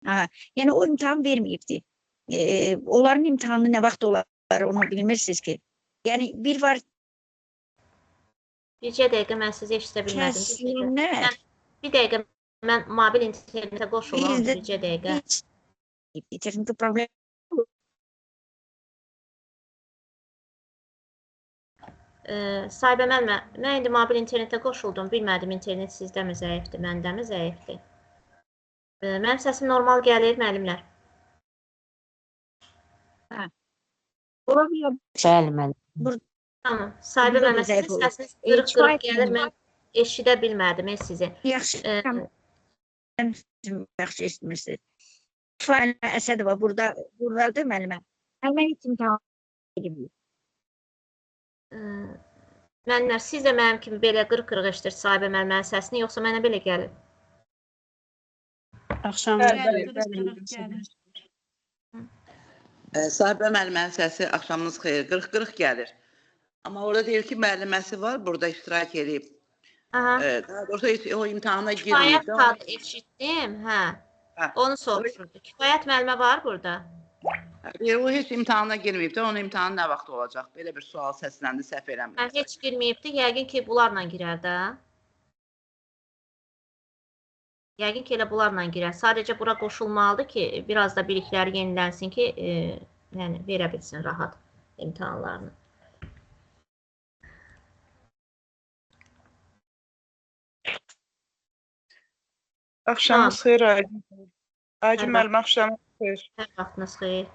Ha, yəni o imtahan verməyibdi. Onların imtahanı nə vaxt olar, onu bilmirsiniz ki. Yəni bir var Bircə dəqiqə mən sizi eşidə bilmədim. kəsinlər, Bir dəqiqə mən mobil internetə qoşulum. bizdə Bircə dəqiqə. texniki problem. Sahibə müəllimə, mən indi mobil internetə qoşuldum. Bilmədim internet sizdəmi zəifdir, məndəmi zəifdir. Mənim səsim normal gəlir, müəllimlər. Ola bilər. Bəli, müəllim. Tamam. Sahibə müəllimə, sizin səsiniz qırıq-qırıq gəlir. Mən eşidə bilmədim sizi. Yaxşı, yaxşı eşitmirsiniz. Şifalə Əsədova buradadır müəllimə. Mən heç imtahan edibiyim. Müəllimlər, siz də mənim kimi belə qırıq-qırıq eşidirsiniz sahibə müəllimənin səsini, yoxsa mənə belə gəlir? Axşamlar. Sahibə müəllimənin səsi axşamınız xeyir, qırıq-qırıq gəlir. Amma orada deyir ki, müəlliməsi var, burada iştirak edib. Daha doğrusu o imtahana girməyib. Kifayət adı eşitdim, hə. Onu soruşurdu. Kifayət müəllimə var burada. O heç imtahana girməyib də, onun imtahanı nə vaxt olacaq? Belə bir sual səsləndi, səhv eləmirəm. Heç girməyibdi, yəqin ki, bunlarla girər də. Yəqin ki, elə bunlarla girər. Sadəcə bura qoşulmalıdır ki, biraz da bilikləri yenilənsin ki, yəni verə bilsin rahat imtahanlarını. Axşamınız xeyir, Aygün müəllimə, axşamınız xeyir. Hər vaxtınız xeyir.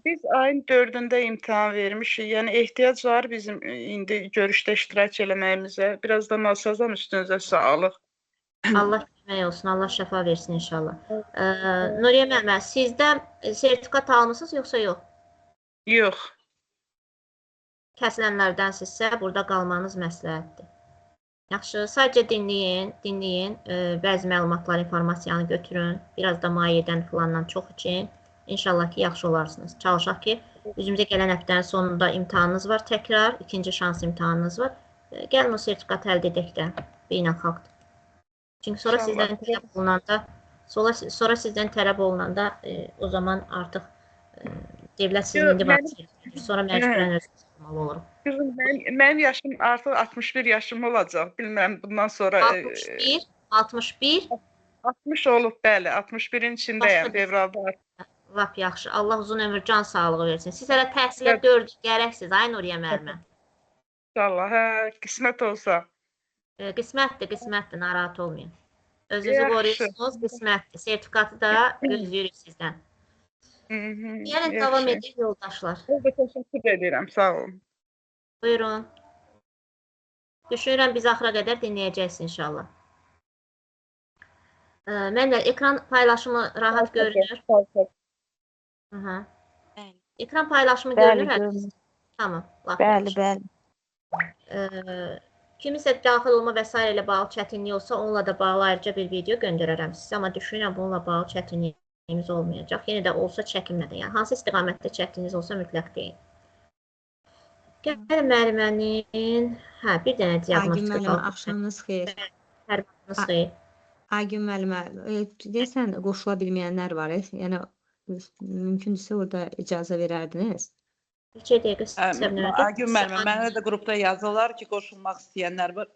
Biz ayın 4-də imtahan vermişik. Yəni ehtiyac var bizim indi görüşdə iştirak eləməyimizə. Biraz da nasazam üstünüzə sağlıq. Allah kömək olsun, Allah şəfa versin inşallah. Nuriyə müəllimə, sizdə sertifikat almısınız yoxsa yox? Yox. Kəsilənlərdənsinizsə burada qalmanız məsləhətdir. Yaxşı, sadəcə dinləyin, bəzi məlumatlar, informasiyanı götürün, biraz da mayedən filandan çox için. İnşallah ki, yaxşı olarsınız. Çalışaq ki, üzümüzə gələn həftənin sonunda imtahanınız var təkrar, ikinci şans imtahanınız var. Gəlin o sertifikatı əldə edək də, beynəlxalqdır. Çünki sonra sizdən tələb olunanda, o zaman artıq devlət sizin indi vaxtı sonra məcburən özünüz olmalı olurum. Mənim yaşım artıq 61 yaşım olacaq. Bilmirəm bundan sonra... 61? 60 olub, bəli. 61-in içindəyəm, fevralda. Lap yaxşı. Allah uzun ömür, can sağlığı versin. Siz hələ təhsilə 4 gərəksiniz, ay Nuriyə müəllimə. İnşallah, hə, qismət olsa. Qismətdir, narahat olmayın. Özünüzü qoruyursunuz, qismətdir. Sertifikatı da gözləyirik sizdən. Yəni, davam edək yoldaşlar. Təşəkkür edirəm, sağ olun. Buyurun. Düşünürəm, biz axıra qədər dinləyəcəksiniz inşallah. Mənlə ekran paylaşımı rahat görünür. Ekran paylaşımı görünür. Tamam. Bəli. Kimisə daxil olma və s. ilə bağlı çətinliyi olsa, onunla da bağlı ayrıca bir video göndərərəm sizə. Amma düşünürəm, bununla bağlı çətinliyimiz olmayacaq. Yenə də olsa çəkinmədən. Yəni, hansı istiqamətdə çətinliyiniz olsa mütləq deyin. Gəlin müəllimənin, bir dənə diaqnostik. Aygün müəllimə, axşamınız xeyir. Hər vaxtınız xeyir. Aygün müəllimə, deyəsən qoşula bilməyənlər var. Yəni, mümkündürsə orada icazə verərdiniz. Aygün müəllimə, mənə də qrupda yazırlar ki, qoşulmaq istəyənlər var.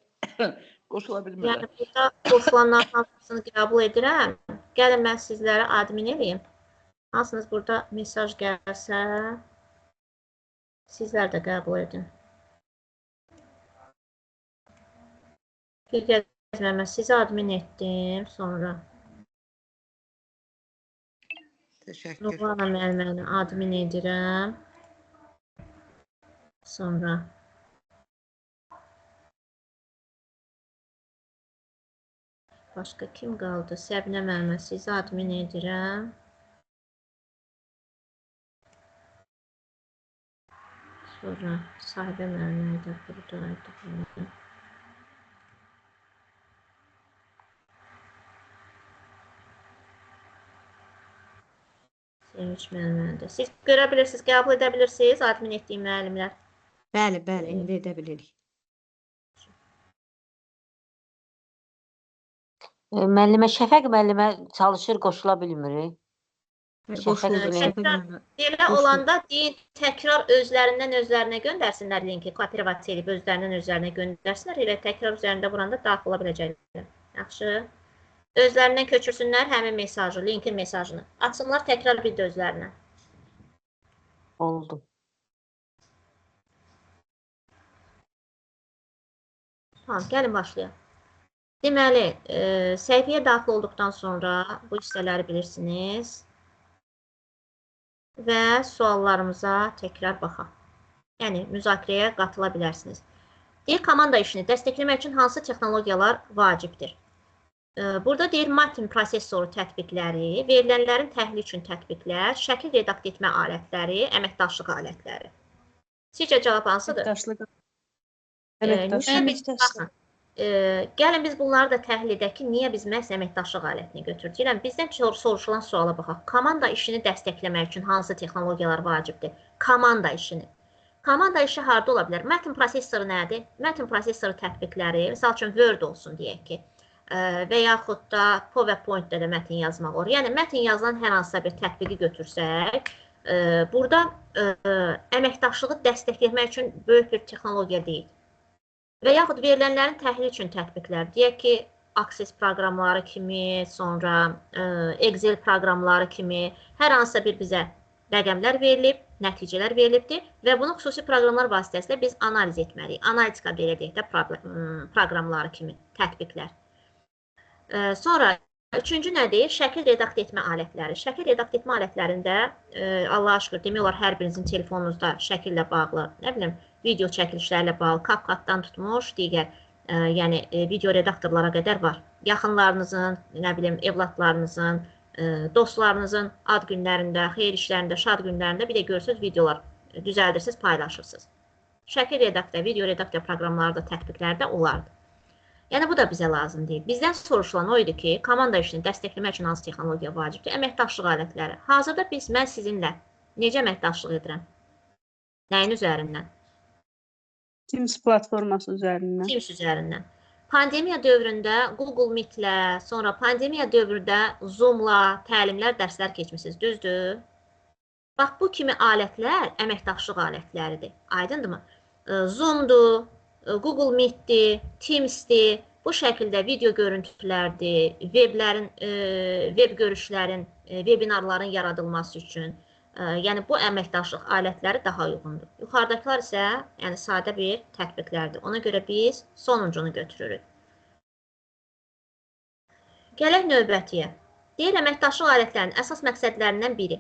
Qoşula bilmirlər. Yəni, burada qoşulanların hansını qəbul edirəm. Gəlin, mən sizlərə admin edeyim. Hansınız burada mesaj gəlsə, sizlər də qəbul edin. Bir gəzməmə, sizi admin etdim, sonra. Təşəkkür. Nurana müəlliməni admin edirəm. Sonra. Başqa kim qaldı? Səbinə müəllimə, sizi admin edirəm. Sonra sahibə müəllimə də buradaydı. Sevinç müəllimə də. Siz görə bilirsiniz, qəbul edə bilirsiniz admin etdiyim müəllimlər. Bəli, indi edə bilirik. Müəllimə, Şəfəq müəllimə çalışır, qoşula bilmir. Qoşuldu. Şəfəq Şəfəq Şəfəq Belə Qoşul. olanda deyin, təkrar özlərindən özlərinə göndərsinlər linki, kopirovat edib özlərindən özlərinə göndərsinlər, elə təkrar üzərində vuranda daxil ola biləcəklər. Yaxşı. Özlərindən köçürsünlər həmin mesajı, linkin mesajını. Açsınlar təkrar bir də özlərinə. Oldu. Tamam, gəlin başlayaq. Deməli, səhifəyə daxil olduqdan sonra bu hissələri bilirsiniz və suallarımıza təkrar baxaq. Yəni, müzakirəyə qatıla bilərsiniz. Deyir, komanda işini dəstəkləmək üçün hansı texnologiyalar vacibdir? Burada deyir, MATLAB prosesoru tətbiqləri, verilənlərin təhlili üçün tətbiqlər, şəkil redakt etmə alətləri, əməkdaşlıq alətləri. Sizcə cavab hansıdır? Baxın, gəlin biz bunları da təhlil edək ki, niyə biz məhz əməkdaşlıq alətini götürdük? Yəni, bizdən soruşulan suala baxaq. Komanda işini dəstəkləmək üçün hansı texnologiyalar vacibdir? Komanda işini. Komanda işi harada ola bilər? MATLAB prosesoru nədir? MATLAB prosesoru tətbiqləri, misal üçün Word olsun deyək ki, və yaxud da PowerPoint-də də mətn yazmaq olur. Yəni, mətn yazılan hər hansısa bir tətbiqi götürsək, burada əməkdaşlığı dəstəkləmək üçün böyük bir texnologiya deyil. Və yaxud verilənlərin təhlili üçün tətbiqlər. Deyək ki, Access proqramları kimi, sonra Excel proqramları kimi hər hansısa bir bizə rəqəmlər verilib, nəticələr verilibdir və bunu xüsusi proqramlar vasitəsilə biz analiz etməliyik. Analitika belə deyək də proqramları kimi tətbiqlər. Sonra üçüncü nədir? Şəkil redakt etmə alətləri. Şəkil redakt etmə alətlərində Allah'a şükür demək olar hər birinizin telefonunuzda şəkillə bağlı, nə bilim, video çəkilişlərlə bağlı, CapCut-dan tutmuş digər, yəni video redaktorlara qədər var. Yaxınlarınızın, nə bilim, evladlarınızın, dostlarınızın ad günlərində, xeyir işlərində, şad günlərində bir də görürsünüz videolar düzəldirsiniz, paylaşırsınız. Şəkil redaktor, video redaktor proqramları da tətbiqlərdə olardı. Yəni, bu da bizə lazım deyil. Bizdən soruşulan o idi ki, komanda işini dəstəkləmək üçün hansı texnologiya vacibdir? Əməkdaşlıq alətləri. Hazırda mən sizinlə necə əməkdaşlıq edirəm? Nəyin üzərindən? Teams platforması üzərindən. Teams üzərindən. Pandemiya dövründə Google Meet-lə, sonra pandemiya dövründə Zoom-la təlimlər, dərslər keçmişsiniz, düzdür? Bax, bu kimi alətlər əməkdaşlıq alətləridir. Aydındırmı? Zoom-dur, Google Meet-dir, Teams-dir, bu şəkildə video görüntülərdir, web görüşlərin, webinarların yaradılması üçün. Yəni, bu əməkdaşlıq alətləri daha uyğundur. Yuxarıdakılar isə yəni, sadə bir tətbiqlərdir. Ona görə biz sonuncunu götürürük. Gələk növbətiyə. Deyir, əməkdaşlıq alətlərinin əsas məqsədlərindən biri.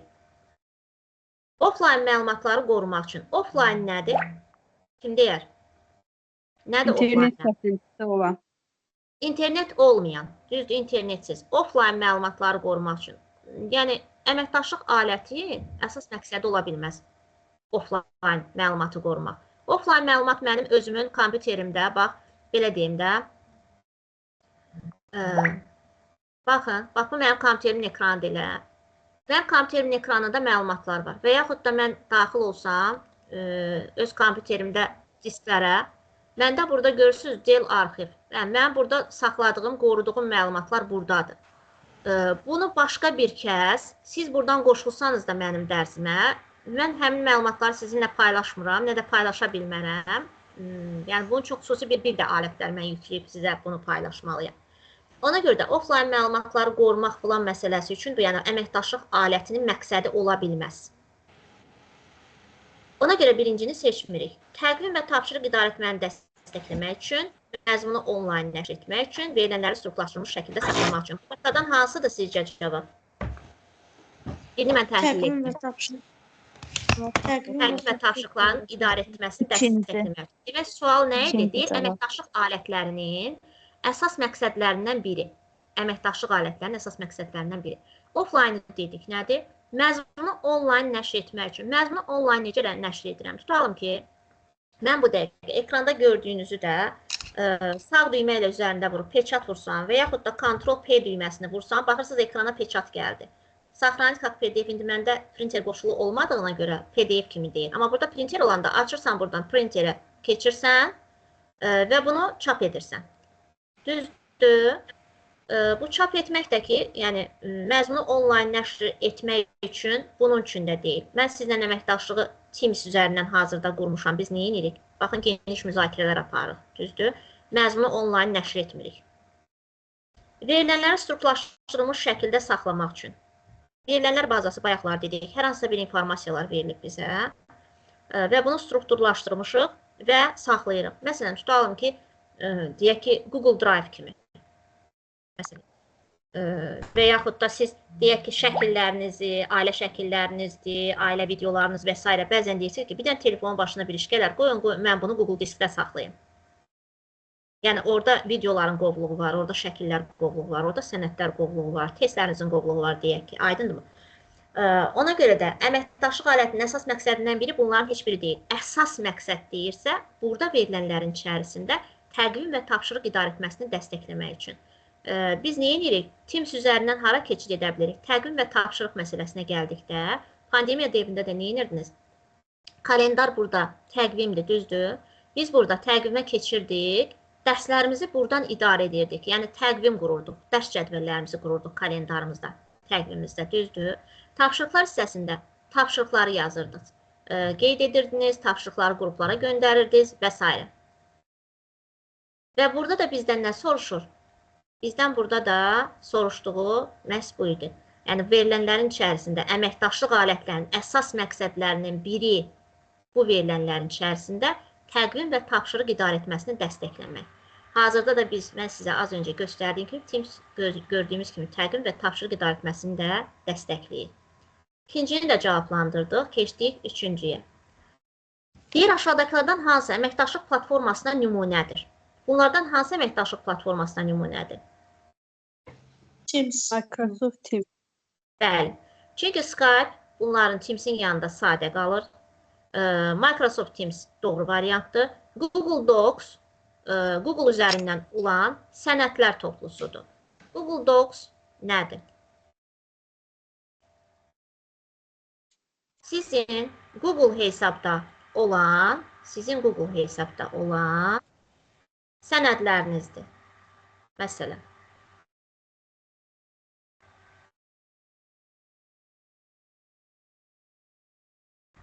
Offline məlumatları qorumaq üçün. Offline nədir? Kim deyər? Nədir offline? İnternet kəsintisi olan. İnternet olmayan, düzdür, internetsiz. Offline məlumatları qorumaq üçün. Yəni, əməkdaşlıq aləti əsas məqsədi ola bilməz. Offline məlumatı qorumaq. Offline məlumat mənim özümün kompüterimdə, bax, belə deyim də. Baxın, bax, bu mənim kompüterimin ekranı elə. Mənim kompüterimin ekranında məlumatlar var. Və yaxud da mən daxil olsam, öz kompüterimdə disklərə, məndə burada görürsünüz, Dell arxiv. Yəni, mən burada saxladığım, qoruduğum məlumatlar buradadır. Bunu başqa bir kəs, siz buradan qoşulsanız da mənim dərsimə, mən həmin məlumatları sizinlə paylaşmıram, nə də paylaşa bilmərəm. Yəni, bunun çox xüsusi bir də alətlər mən yükləyib sizə bunu paylaşmalıyam. Ona görə də offline məlumatları qorumaq filan məsələsi üçündür, yəni əməkdaşlıq alətinin məqsədi ola bilməz. Ona görə birincini seçmirik. Təqvim və tapşırıq idarəetməni dəstəkləmək üçün, məzmunu onlayn nəşr etmək üçün, verilənləri strukturlaşdırılmış şəkildə saxlamaq üçün. Buradadan hansıdır sizcə cavab? Birini mən təhlil etdim. Təqvim və tapşırıqların idarə etməsini dəstəkləmək üçün. Demək, sual nə idi? Deyir, əməkdaşlıq alətlərinin əsas məqsədlərindən biri. Əməkdaşlıq alətlərinin əsas məqsədlərindən biri. Offline dedik, nədir? Məzmunu onlayn nəşr etmək üçün. Məzmunu onlayn necə nəşr edirəm? Tutalım ki, mən bu dəqiqə ekranda gördüyünüzü də sağ düymə ilə üzərində vurub peçat vursan və yaxud da Ctrl-P düyməsini vursan, baxırsınız ekrana peçat gəldi. Saxlanıc как PDF, indi məndə printer qoşulu olmadığına görə PDF kimi deyil. Amma burada printer olanda açırsan buradan printerə keçirsən və bunu çap edirsən. Düzdür? Bu çap etmək də ki, yəni məzmunu onlayn nəşr etmək üçün bunun üçün də deyil. Mən sizlə əməkdaşlığı Teams üzərindən hazırda qurmuşam. Biz nə edirik? Baxın, geniş müzakirələr aparırıq, düzdür? Məzmunu onlayn nəşr etmirik. Verilənləri strukturlaşdırılmış şəkildə saxlamaq üçün. Verilənlər bazası bayaqlar dedik, hər hansısa bir informasiyalar verilib bizə və bunu strukturlaşdırmışıq və saxlayırıq. Məsələn, tutalım ki, deyək ki, Google Drive kimi. Məsələn, və yaxud da siz deyək ki, şəkillərinizi, ailə şəkillərinizdir, ailə videolarınız və s. Bəzən deyirsiniz ki, bir dənə telefonun başına bir iş gələr, qoyun, mən bunu Google diskdə saxlayayım. Yəni, orada videoların qovluğu var, orada şəkillər qovluğu var, orada sənədlər qovluğu var, testlərinizin qovluğu var, deyək ki, aydındır mı? Ona görə də əməkdaşlıq alətinin əsas məqsədindən biri bunların heç biri deyil. Əsas məqsəd deyirsə, burada verilənlərin içərisində təqvim və tapşırıq idarə etməsini dəstəkləmək üçün. Biz nə edirik? Teams üzərindən hara keçid edə bilirik? Təqvim və tapşırıq məsələsinə gəldikdə, pandemiya devrində də nə edirdiniz? Kalendar burada təqvimdir, düzdür? Biz burada təqvimə keçirdik, dərslərimizi buradan idarə edirdik. Yəni, təqvim qururduq, dərs cədvəllərimizi qururduq kalendarımızda, təqvimimizdə, düzdür? Tapşırıqlar hissəsində tapşırıqları yazırdınız, qeyd edirdiniz, tapşırıqları qruplara göndərirdiniz və s. Və burada da bizdən nə soruşur? Bizdən burada da soruşduğu məhz bu idi. Yəni, verilənlərin içərisində əməkdaşlıq alətlərinin əsas məqsədlərinin biri bu verilənlərin içərisində təqvim və tapşırıq idarə etməsini dəstəkləmək. Hazırda da mən sizə az öncə göstərdiyim kimi, Teams gördüyümüz kimi təqvim və tapşırıq idarə etməsini də dəstəkləyir. İkincini də cavablandırdıq, keçdik üçüncüyə. Deyir, aşağıdakılardan hansı əməkdaşlıq platformasına nümunədir? Bunlardan hansı əməkdaşlıq platformasına nümunədir? Teams. Microsoft Teams. Bəli. Çünki Skype bunların Teams'in yanında sadə qalır. Microsoft Teams doğru variantdır. Google Docs Google üzərindən olan sənədlər toplusudur. Google Docs nədir? Sizin Google hesabda olan sənədlərinizdir. Məsələn.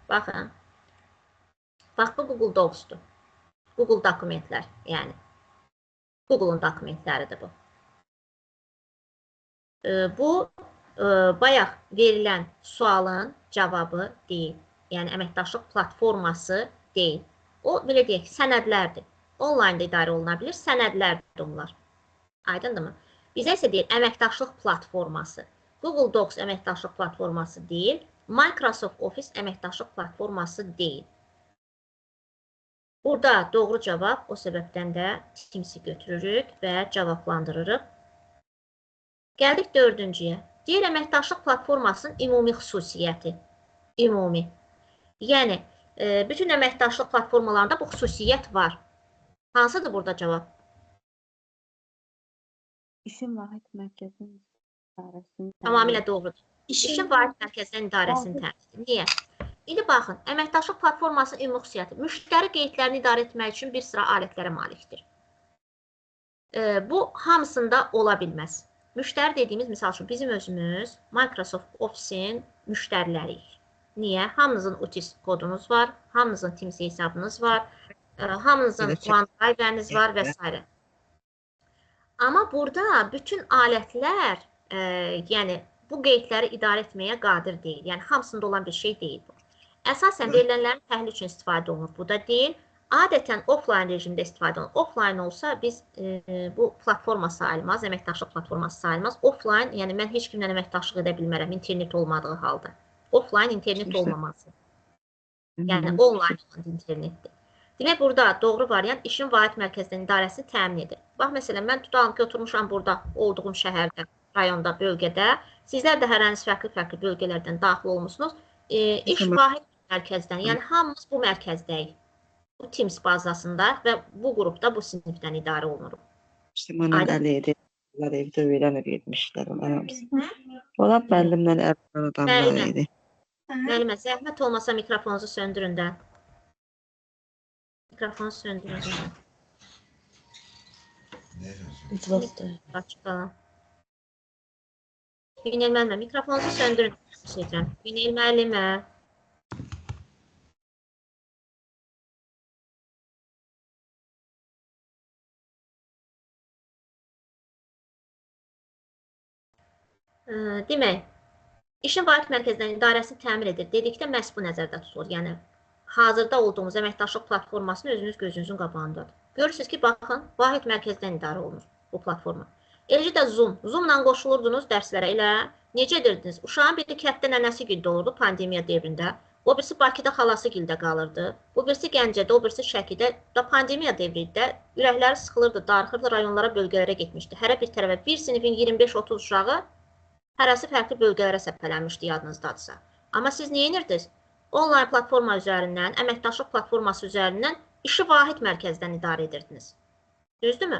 Baxın. Bax, bu Google Docs'dur. Google dokumentlər, yəni. Google'un dokumentləridir bu. Bu, bayaq verilən sualın cavabı deyil. Yəni, əməkdaşlıq platforması deyil. O, belə deyək, sənədlərdir. Onlaynda idarə oluna bilir, sənədlərdir onlar. Aydındır mı? Bizə isə deyil, əməkdaşlıq platforması. Google Docs əməkdaşlıq platforması deyil, Microsoft Office əməkdaşlıq platforması deyil. Burada doğru cavab, o səbəbdən də Teams'i götürürük və cavablandırırıq. Gəldik dördüncüyə. Deyir, əməkdaşlıq platformasının ümumi xüsusiyyəti. Ümumi. Yəni, bütün əməkdaşlıq platformalarında bu xüsusiyyət var. Hansıdır burada cavab? İşin vahid mərkəzinin idarəsinin Tamamilə doğrudur. İşin vahid mərkəzinin idarəsinin təmsil. Niyə? İndi baxın, əməkdaşlıq platformasının ümumi xüsusiyyəti. Müştəri qeydlərini idarə etmək üçün bir sıra alətlərə malikdir. Bu, hamısında ola bilməz. Müştəri dediyimiz, misal üçün, bizim özümüz Microsoft Office-in müştəriləriyik. Niyə? Hamınızın UTIS kodunuz var, hamınızın Teams hesabınız var, hamınızın OneDrive-ləriniz var və s. Amma burada bütün alətlər, yəni bu qeydləri idarə etməyə qadir deyil. Yəni, hamısında olan bir şey deyil bu. Əsasən verilənlərin təhlil üçün istifadə olunur. Bu da deyil. Adətən offline rejimdə istifadə olunur. Offline olsa biz bu platforma sayılmaz, əməkdaşlıq platforması sayılmaz. Offline, yəni mən heç kimlə əməkdaşlıq edə bilmərəm, internet olmadığı halda. Offline internet olmaması. Yəni online olan internetdir. Demək, burada doğru variant işin vahid mərkəzinin idarəsini təmin edir. Bax, məsələn, mən tutalım ki, oturmuşam burada, olduğum şəhərdə, rayonda, bölgədə. Sizlər də hər hansı fərqli bölgələrdən daxil olmuşsunuz. İş vahid mərkəzdən, yəni hamımız bu mərkəzdəyik. Bu Teams bazasında və bu qrupda, bu sinifdən idarə olunuruq. Mənə əli evdə öyrənir etmişlər. Ola müəllimlə əvvəl adamlar idi. Müəllimə, zəhmət olmasa mikrofonunuzu söndürün də. Mikrofonu söndürün. İclasdır. Açıq qalan. Günel müəllimə, mikrofonunuzu söndürün. Günel müəllimə. Demək, İşin vahid mərkəzdən idarəsini təmin edir. Dedikdə məhz bu nəzərdə tutulur. Yəni, hazırda olduğumuz əməkdaşlıq platformasını özünüz gözünüzün qabağındadır. Görürsünüz ki, baxın, vahid mərkəzdən idarə olunur bu platforma. Eləcə də Zoom. Zoomla qoşulurdunuz dərslərə elə. Necə edirdiniz? Uşağın biri kənddə nənəsi gildə olurdu pandemiya devrində. O birisi Bakıda xalası gildə qalırdı. Bu birisi Gəncədə, o birisi Şəkidə. Da pandemiya devrində ürəkləri sıxılırdı, darıxırdı, rayonlara, bölgələrə getmişdi. Hərə bir tərəfə bir sinifin 25-30 uşağı hərəsi fərqli bölgələrə səpələnmişdi yadınızdadırsa. Amma siz nə edirdiniz? Online platforma üzərindən, əməkdaşlıq platforması üzərindən işi vahid mərkəzdən idarə edirdiniz. Düzdürmü?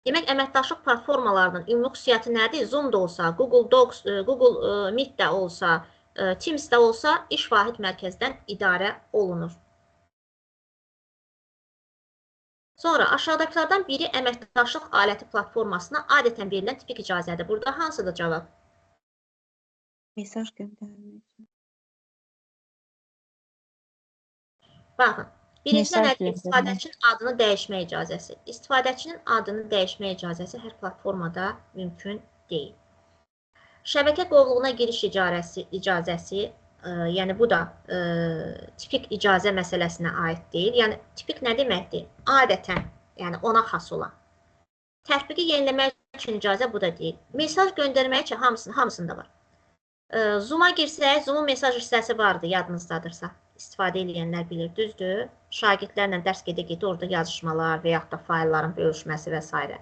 Demək, əməkdaşlıq platformalarının ümumi xüsusiyyəti nədir? Zoom da olsa, Google Docs, Google Meet də olsa, Teams də olsa, iş vahid mərkəzdən idarə olunur. Sonra aşağıdakılardan biri əməkdaşlıq aləti platformasına adətən verilən tipik icazədir. Burada hansıdır cavab? Mesaj göndərmək. Baxın, birincisi Mesaj nədir? İstifadəçinin adını dəyişmə icazəsi. İstifadəçinin adını dəyişmə icazəsi hər platformada mümkün deyil. Şəbəkə qovluğuna giriş icazəsi, yəni bu da tipik icazə məsələsinə aid deyil. Yəni tipik nə deməkdir? Adətən, yəni ona xas olan. Tətbiqi yeniləmək üçün icazə bu da deyil. Mesaj göndərmək üçün hamısında var. Zoom-a girsək, Zoom-un mesaj hissəsi vardı, yadınızdadırsa. İstifadə edənlər bilir, düzdür. Şagirdlərlə dərs gedə-gedə orada yazışmalar və yaxud da faylların bölüşməsi və s.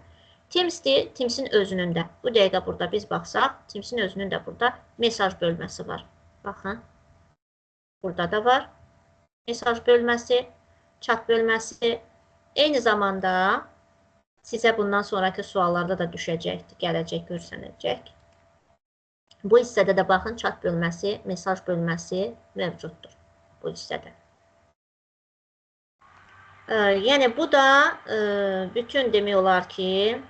Teams-dir, Teams-in özünün də. Bu dəqiqə burada biz baxsaq, Teams-in özünün də burada mesaj bölməsi var. Baxın, burada da var mesaj bölməsi, chat bölməsi. Eyni zamanda sizə bundan sonraki suallarda da düşəcəkdir, gələcək, görsənəcək. Bu hissədə də baxın, chat bölməsi, mesaj bölməsi mövcuddur bu hissədə. Yəni, bu da bütün demək olar ki,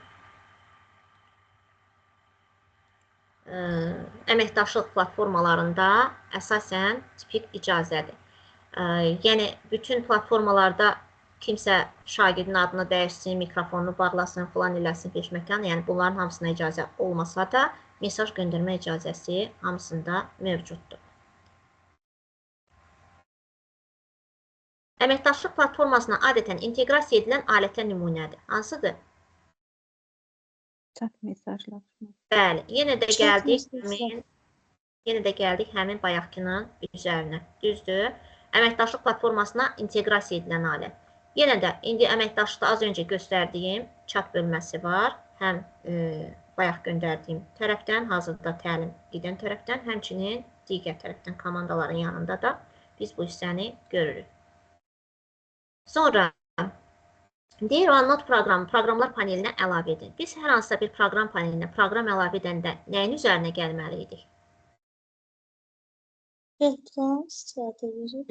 əməkdaşlıq platformalarında əsasən tipik icazədir. Yəni, bütün platformalarda kimsə şagirdin adını dəyişsin, mikrofonunu bağlasın, filan eləsin, peşməkan, yəni bunların hamısına icazə olmasa da, mesaj göndərmə icazəsi hamısında mövcuddur. Əməkdaşlıq platformasına adətən inteqrasiya edilən alətə nümunədir. Hansıdır? Chat mesajlaşma. Bəli, yenə də gəldik həmin bayaqkının üzərinə. Düzdür? Əməkdaşlıq platformasına inteqrasiya edilən alət. Yenə də indi əməkdaşlıqda az öncə göstərdiyim chat bölməsi var. Həm bayaq göndərdiyim tərəfdən, hazırda təlim edən tərəfdən, həmçinin digər tərəfdən komandaların yanında da biz bu hissəni görürük. Sonra deyir OneNote proqramı, proqramlar panelinə əlavə edin. Biz hər hansısa bir proqram panelinə proqram əlavə edəndə nəyin üzərinə gəlməliydik? Ekran strateji.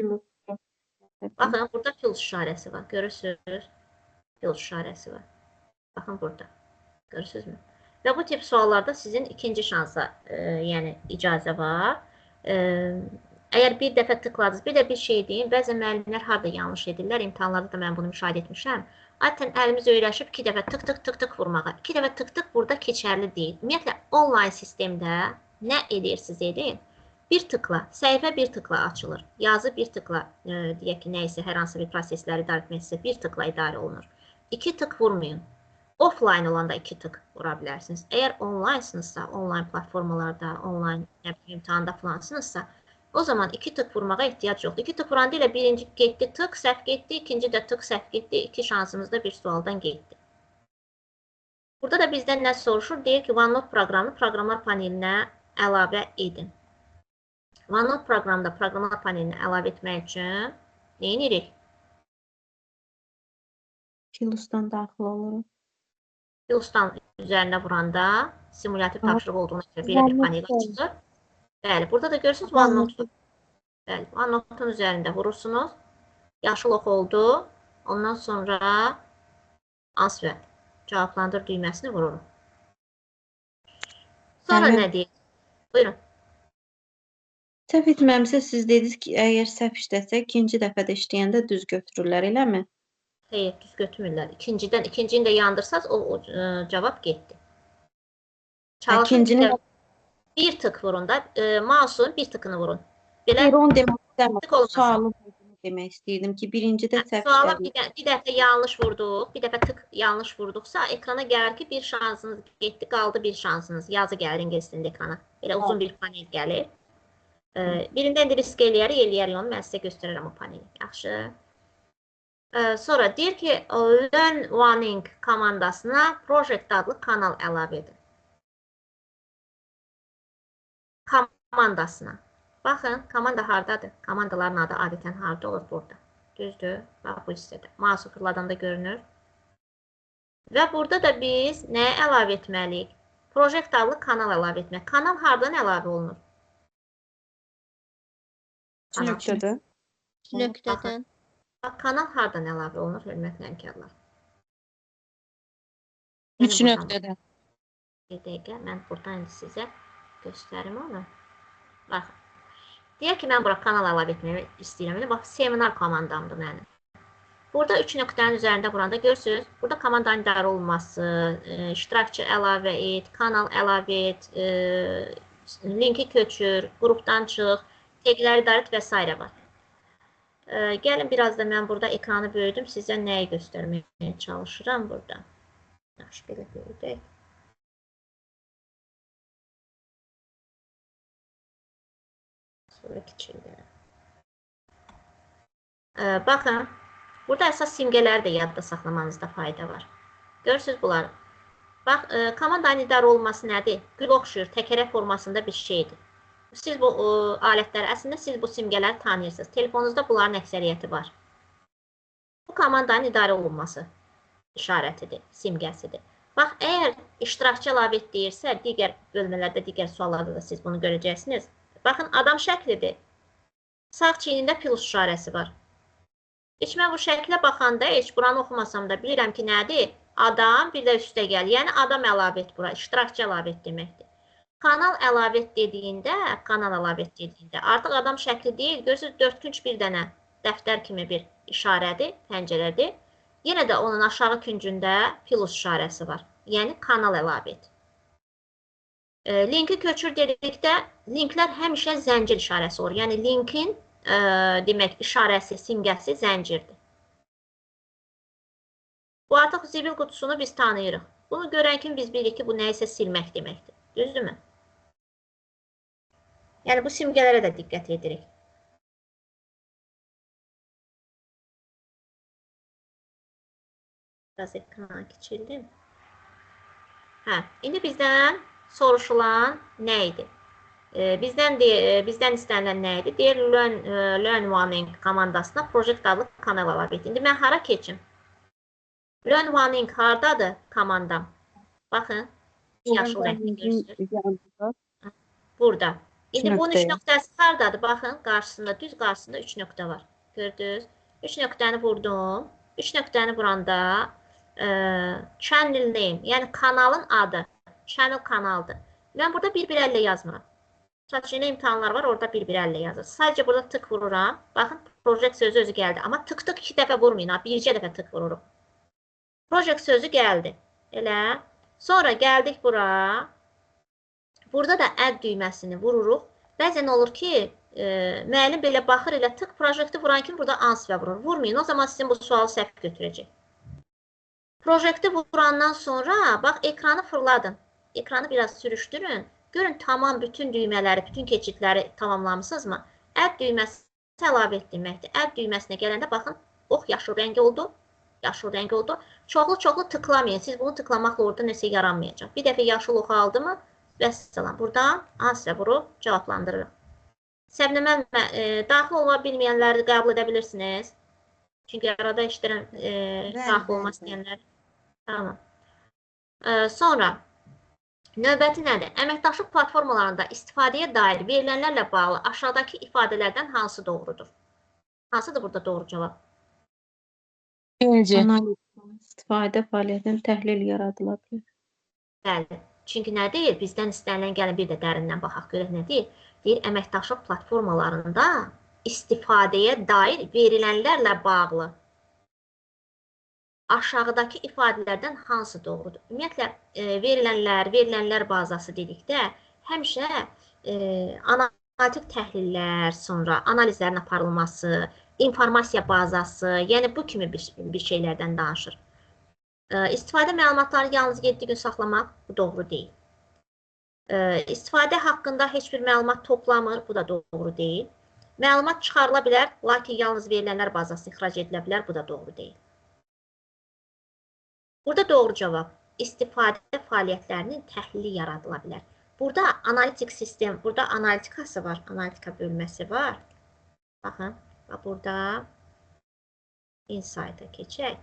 Baxın, burada plus işarəsi var. Görürsünüz? Plus işarəsi var. Baxın burada. Görürsünüzmü? Və bu tip suallarda sizin ikinci şansa yəni icazə var. Əgər bir dəfə tıkladınız, bir də bir şey deyin, bəzən müəllimlər harada yanlış edirlər, imtahanlarda da mən bunu müşahidə etmişəm. Adətən əlimiz öyrəşib 2 dəfə tık vurmağa. 2 dəfə tık burada keçərli deyil. Ümumiyyətlə, onlayn sistemdə nə edirsiniz edin, bir tıkla, səhifə bir tıkla açılır. Yazı bir tıkla, deyək ki, nəysə, hər hansı bir prosesləri idarə etməksə, bir tıkla idarə olunur. 2 tık vurmayın. Offline olanda 2 tık vura bilərsiniz. Əgər onlaynsınızsa, onlayn platformalarda, onlayn imtahanda falansınızsa, o zaman 2 tık vurmağa ehtiyac yoxdur. 2 tık vuranda ilə birinci getdi, tık səhv getdi, ikinci də tık səhv getdi, 2 şansımızda bir sualdan getdi. Burada da bizdən nə soruşur? Deyir ki, OneNote proqramını proqramlar panelinə əlavə edin. OneNote proqramda proqramlar panelinə əlavə etmək üçün nə edirik? Filusdan daxil oluruq. Filusdan üzərinə vuranda simulyativ tapşırıq olduğuna görə belə bir panel açılır. Bəli, burada da görürsünüz OneNote. Bəli, OneNote-un üzərində vurursunuz. Yaşıl ox oldu. Ondan sonra answer, cavablandır düyməsini vururum. Sonra nə deyir? Buyurun. Səhv etməmsə siz dediniz ki, əgər səhv işlətsə ikinci dəfədə işləyəndə düz götürürlər, eləmi? Xeyr, düz götürmürlər. İkincini də yandırsaz o cavab getdi. Çalışın İkincini bir tık vurun da, mouse'un bir tıkını vurun. Belə Xeyron demək tık istəmirəm. olmasın. Sualı demək istəyirdim ki, birincidə səhv Suala işlədim. bir dəfə yanlış vurduq, bir dəfə tık yanlış vurduqsa ekrana gəlir ki, bir şansınız getdi, qaldı bir şansınız. Yazı gəlir ingilis dilində ekrana. Belə uzun bir panel gəlir. Birində indi risk eləyərik onu, mən sizə göstərərəm o paneli. Yaxşı. Sonra deyir ki, Learn Warning komandasına Project adlı kanal əlavə edin. Komandasına. Baxın, komanda hardadır? Komandaların adı adətən harda olur? Burada. Düzdür? Bax, bu hissədə. Mouse'u fırladanda görünür. Və burada da biz nəyə əlavə etməliyik? Project adlı kanal əlavə etmək. Kanal hardan əlavə olunur? Nöqtədə. Nöqtədən. Bax, kanal hardan əlavə olunur, hörmətli həmkarlar? 3 nöqtədən. Bir dəqiqə, mən buradan indi sizə göstərim onu. Baxın. Deyək ki, mən bura kanal əlavə etməyi istəyirəm. Bax, seminar komandamdır mənim. Burada 3 nöqtənin üzərində buranda görürsünüz. Burada komandanın idarə olunması, iştirakçı əlavə et, kanal əlavə et, linki köçür, qrupdan çıx, tagləri idarə et və s. var. Gəlin, biraz da mən burada ekranı böyüdüm. Sizə nəyi göstərməyə çalışıram burada. Yaxşı, belə böyüdək. Sonra kiçildir. Baxın, burada əsas simgələri də yadda saxlamanızda fayda var. Görürsünüz bunları. Bax, komandanın idarə olması nədir? Gül oxşuyur, təkərək formasında bir şeydir. Siz bu alətləri, əslində siz bu simgələri tanıyırsınız. Telefonunuzda bunların əksəriyyəti var. Bu komandanın idarə olunması işarətidir, simgəsidir. Bax, əgər iştirakçı əlavə et deyirsə, digər bölmələrdə, digər suallarda da siz bunu görəcəksiniz. Baxın, adam şəklidir. Sağ çiynində plus işarəsi var. Heç mən bu şəklə baxanda, heç buranı oxumasam da bilirəm ki, nədir? Adam, bir də üstə gəl. Yəni, adam əlavə et bura, iştirakçı əlavə et deməkdir. Kanal əlavə et dediyində, artıq adam şəkli deyil. Görürsünüz, dördkünc bir dənə dəftər kimi bir işarədir, pəncərədir. Yenə də onun aşağı küncündə plus işarəsi var. Yəni, kanal əlavə et. Linki köçür dedikdə, linklər həmişə zəncir işarəsi olur. Yəni, linkin demək, işarəsi, simgəsi zəncirdir. Bu artıq zibil qutusunu biz tanıyırıq. Bunu görən kimi biz bilirik ki, bu nəyisə silmək deməkdir. Düzdürmü? Yəni, bu simgələrə də diqqət edirik. Biraz ekrana kiçildim. İndi bizdən soruşulan nə idi? Bizdən istənilən nə idi? Deyir, Learn Warning komandasına Project adlı kanal əlavə et. İndi mən hara keçim? Learn Warning hardadır komandam? Baxın, yaşıl rəngli görürsünüz. Burada. İndi bunun 3 nöqtəsi hardadır? Baxın, qarşısında, düz qarşısında 3 nöqtə var. Gördünüz? 3 nöqtəni vurdum. 3 nöqtəni vuranda channel name, yəni kanalın adı. Channel kanaldır. Mən burada 1.1.50 yazmıram. Saçında imtahanlar var, orada 1.1.50 yazır. Sadəcə burada tık vururam. Baxın, project sözü özü gəldi. Amma tık-tık 2 dəfə vurmayın. Bircə dəfə tık vururum. Project sözü gəldi. Elə. Sonra gəldik bura. Burada da add düyməsini vururuq. Bəzən olur ki, müəllim belə baxır, elə tık projekti vuran kimi burada answer vurur. Vurmayın, o zaman sizin bu sualı səhv götürəcək. Projekti vurandan sonra, bax, ekranı fırladın. Ekranı biraz sürüşdürün. Görün, tamam bütün düymələri, bütün keçidləri tamamlamışsınızmı? Add düyməsi əlavə et deməkdir. Add düyməsinə gələndə, baxın, ox yaşıl rəng oldu. Yaşıl rəng oldu. Çoxlu tıklamayın. Siz bunu tıklamaqla orada nəsə yaranmayacaq. Bir dəfə yaşıl ox aldı mı? Vəssalam. Buradan answer vurub cavablandırırıq. Səbnə müəllimə, daxil ola bilməyənləri qəbul edə bilirsiniz. Çünki arada işlərəm daxil olmaq istəyənlər. Tamam. Sonra, növbəti nədir? Əməkdaşlıq platformalarında istifadəyə dair verilənlərlə bağlı aşağıdakı ifadələrdən hansı doğrudur? Hansıdır burada doğru cavab? Birinci. İstifadə fəaliyyətinin təhlil yaradıla bilər. Bəli. Çünki nə deyir? Bizdən istənilən gəlin bir də dərindən baxaq görək nə deyir? Deyir, əməkdaşlıq platformalarında istifadəyə dair verilənlərlə bağlı aşağıdakı ifadələrdən hansı doğrudur? Ümumiyyətlə, verilənlər bazası dedikdə həmişə analitik təhlillər, sonra analizlərin aparılması, informasiya bazası, yəni bu kimi bir şeylərdən danışır. İstifadə məlumatlarını yalnız 7 gün saxlamaq bu doğru deyil. İstifadə haqqında heç bir məlumat toplamır, bu da doğru deyil. Məlumat çıxarıla bilər, lakin yalnız verilənlər bazası ixrac edilə bilər, bu da doğru deyil. Burada doğru cavab, istifadə fəaliyyətlərinin təhlili yaradıla bilər. Burada analitik sistem, burada analitikası var, analitika bölməsi var. Baxın, burada insight-a keçək.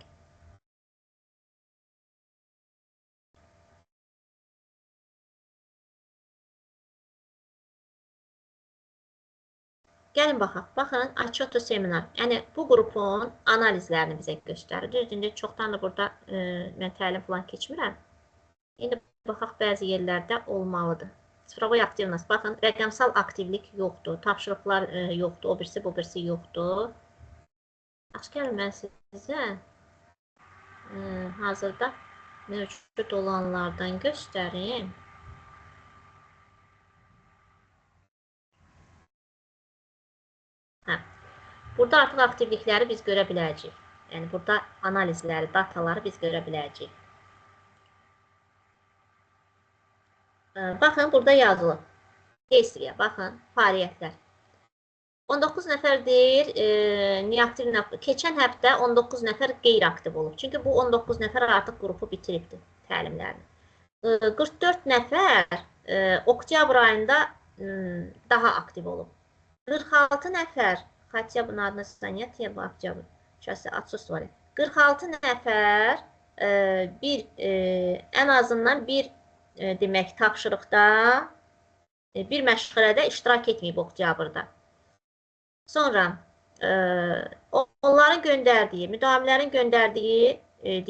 Gəlin baxaq. Baxın, Achoto seminar. Yəni, bu qrupun analizlərini bizə göstərir. Düzdür, çoxdan da burada mən təlim falan keçmirəm. İndi baxaq, bəzi yerlərdə olmalıdır. Sıfırovoy aktivnost. Baxın, rəqəmsal aktivlik yoxdur. Tapşırıqlar yoxdur. O birisi, bu birisi yoxdur. Aç gəlin, mən sizə hazırda mövcud olanlardan göstərim. Burada artıq aktivlikləri biz görə biləcəyik. Yəni, burada analizləri, dataları biz görə biləcəyik. Baxın, burada yazılıb. Deyisiyə, baxın, fəaliyyətlər. 19 nəfər deyir, neaktiv nəfər. Keçən həftə 19 nəfər qeyri-aktiv olub. Çünki bu 19 nəfər artıq qrupu bitiribdir təlimlərini. 44 nəfər oktyabr ayında daha aktiv olub. 46 nəfər, Xatya bunun adını zanятие в октябре. Сейчас отсутствовали. 46 nəfər ən azından bir demək tapşırıqda, bir məşğələdə iştirak etməyib oktyabrda. Sonra onların göndərdiyi, müdavimlərin göndərdiyi,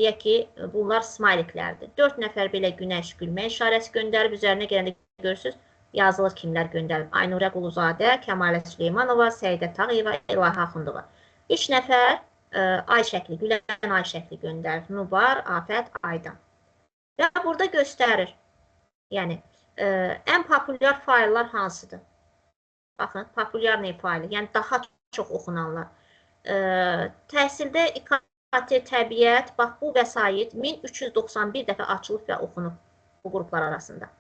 deyək ki, bunlar smayliklərdir. 4 nəfər belə günəş gülmə işarəsi göndərib, üzərinə gələndə görürsünüz, yazılır kimlər göndərib. Aynurə Quluzadə, Kəmalə Süleymanova, Səidə Tağıyeva, İlahi Axundova. 3 nəfər ay şəkli, gülən ay şəkli göndərib. Nubar, Afət, Aydan. Və burada göstərir. Yəni, ən populyar faillər hansıdır? Baxın, populyar ne faili? Yəni, daha çox oxunanlar. Təhsildə İKT, təbiət, bax, bu vəsait 1391 dəfə açılıb və oxunub bu qruplar arasında.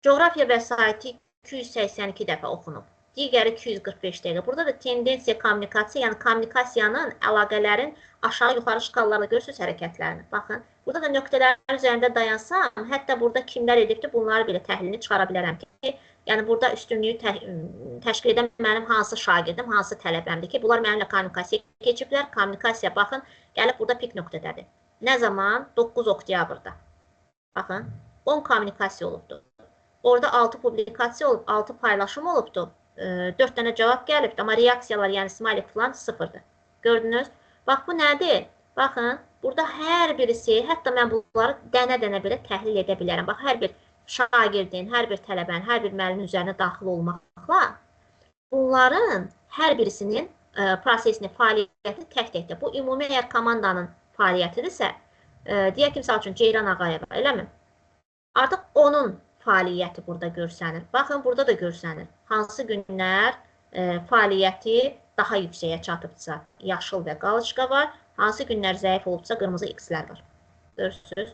Coğrafiya vəsaiti 282 dəfə oxunub. Digəri 245 dəqiqə. Burada da tendensiya kommunikasiya, yəni kommunikasiyanın, əlaqələrin aşağı-yuxarı şkallarla görürsünüz hərəkətlərini. Baxın, burada da nöqtələrin üzərində dayansam, hətta burada kimlər edibdir, bunları belə təhlilini çıxara bilərəm ki, yəni burada üstünlüyü təşkil edən mənim hansı şagirdim, hansı tələbəmdir ki, bunlar mənimlə kommunikasiya keçiblər. Kommunikasiya, baxın, gəlib burada pik nöqtədədir. Nə zaman? 9 oktyabrda. Baxın, 10 kommunikasiya olubdur. Orada 6 publikasiya olub, 6 paylaşım olubdur. 4 dənə cavab gəlibdir, amma reaksiyalar, yəni smiley falan sıfırdır. Gördünüz? Bax, bu nədir? Baxın, burada hər birisi, hətta mən bunları dənə-dənə belə təhlil edə bilərəm. Bax, hər bir şagirdin, hər bir tələbənin, hər bir müəllimin üzərinə daxil olmaqla bunların hər birisinin prosesini, fəaliyyətini tək-təkdə. Bu, ümumi əgər komandanın fəaliyyətidirsə, deyək ki, misal üçün, Ceyran Ağayeva, eləmi? Artıq onun fəaliyyəti burada görsənir. Baxın, burada da görsənir. Hansı günlər fəaliyyəti daha yüksəyə çatıbsa, yaşıl və qalışqa var. Hansı günlər zəif olubsa, qırmızı X-lər var. Görürsünüz?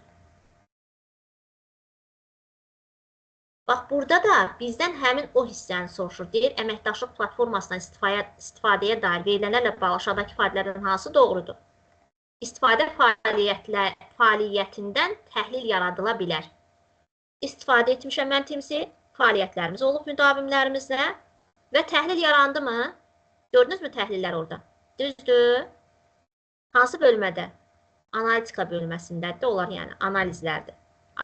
Bax, burada da bizdən həmin o hissəni soruşur. Deyir, əməkdaşlıq platformasından istifadəyə dair verilənlərlə bağlı aşağıdakı ifadələrdən hansı doğrudur? İstifadə fəaliyyətindən təhlil yaradıla bilər. İstifadə etmişəm mən timsi, fəaliyyətlərimiz olub müdavimlərimizlə və təhlil yarandı mı? Gördünüz mü təhlillər orada? Düzdür. Hansı bölmədə? Analitika bölməsindədir, onlar yəni analizlərdir.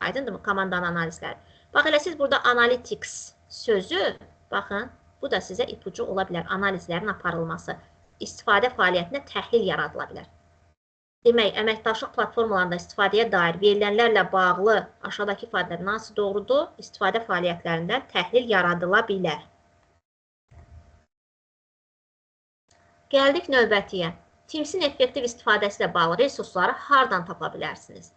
Aydındır mı? Komandanın analizləri. Bax, elə siz burada analytics sözü, baxın, bu da sizə ipucu ola bilər. Analizlərin aparılması, istifadə fəaliyyətinə təhlil yaradıla bilər. Demək, əməkdaşlıq platformalarında istifadəyə dair verilənlərlə bağlı aşağıdakı ifadələrin hansı doğrudur? İstifadə fəaliyyətlərində təhlil yaradıla bilər. Gəldik növbətiyə. Teams-in effektiv istifadəsi ilə bağlı resursları hardan tapa bilərsiniz?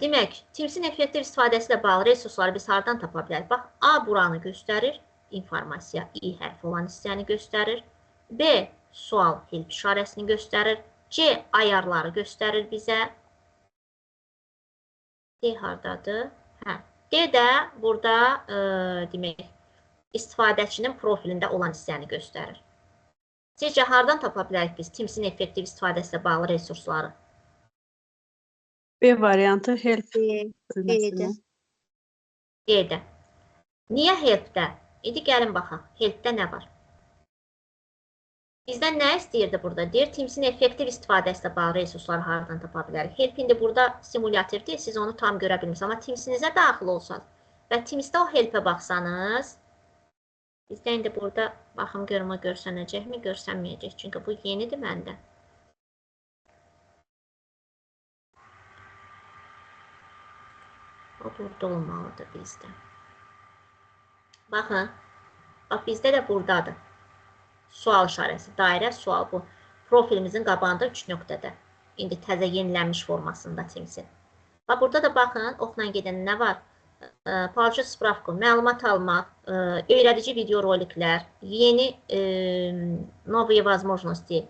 Demək, Teams-in effektiv istifadəsi ilə bağlı resursları biz hardan tapa bilərik? Bax, A buranı göstərir, informasiya I hərfi olan hissəni göstərir. B sual help işarəsini göstərir. C ayarları göstərir bizə. D hardadır? D də burada demək, istifadəçinin profilində olan hissəni göstərir. Sizcə hardan tapa bilərik biz Teams-in effektiv istifadəsi ilə bağlı resursları? B variantı help B'də. D-də. Niyə help-də? İndi gəlin baxaq. Help-də nə var? Bizdən nə istəyirdi burada? Deyir, Teams-in effektiv istifadəsi ilə bağlı resursları hardan tapa bilərik? Help indi burada simulyativdir, siz onu tam görə bilmirsiniz. Amma Teams-inizə daxil olsanız və Teams-də o help-ə baxsanız, bizdə indi burada baxım görüm o görsənəcəkmi, görsənməyəcək. Çünki bu yenidir məndə. O burada olmalıdır bizdə. Baxın, bax bizdə də buradadır. Sual işarəsi, dairə, sual bu. Profilimizin qabağında 3 nöqtədə. İndi təzə yenilənmiş formasında Teams-in. Burada da baxın, oxla gedən nə var? Получить справку, məlumat almaq, öyrədici video roliklər, yeni новые возможности,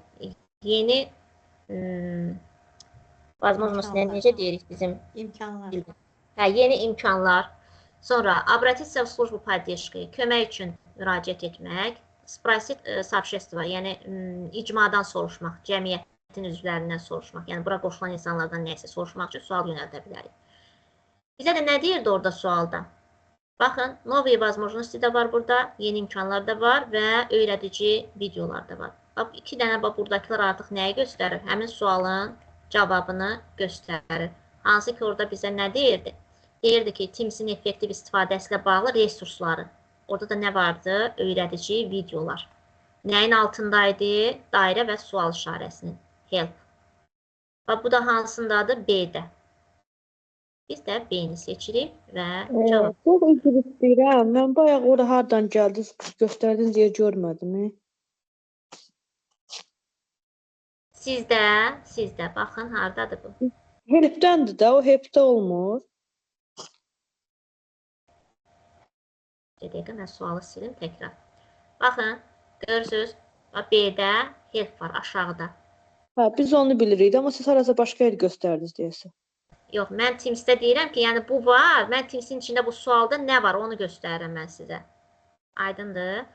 yeni возможностlar necə deyirik bizim? İmkanlar. Yeni imkanlar. Sonra обратиться в службу поддержки, kömək üçün müraciət etmək. Sprosit subşestva, yəni icmadan soruşmaq, cəmiyyətin üzvlərindən soruşmaq, yəni bura qoşulan insanlardan nəysə soruşmaq üçün sual yönəldə bilərik. Bizə də nə deyirdi orada sualda? Baxın, новые возможности də var burada, yeni imkanlar da var və öyrədici videolar da var. Bax, 2 dənə buradakılar artıq nəyi göstərir? Həmin sualın cavabını göstərir. Hansı ki, orada bizə nə deyirdi? Deyirdi ki, Teams-in effektiv istifadəsi ilə bağlı resursları. Orada da nə vardı? Öyrədici videolar. Nəyin altındaydı? Dairə və sual işarəsinin. Help. Bax, bu da hansındadır? B-də. Biz də B-ni seçirik və cavab. Çok üzr istəyirəm. Mən bayaq orada hardan gəldiniz, göstərdiniz deyə görmədim. Sizdə. Baxın, hardadır bu? Helpdəndir də, o helpdə olmur. Bir dəqiqə, mən sualı silim təkrar. Baxın, görürsünüz, B-də help var, aşağıda. Biz onu bilirik, amma siz harasa başqa yer göstərdiniz deyəsə. Yox, mən Teams-də deyirəm ki, yəni bu var, mən Teams-in içində bu sualda nə var, onu göstərirəm mən sizə. Aydındır.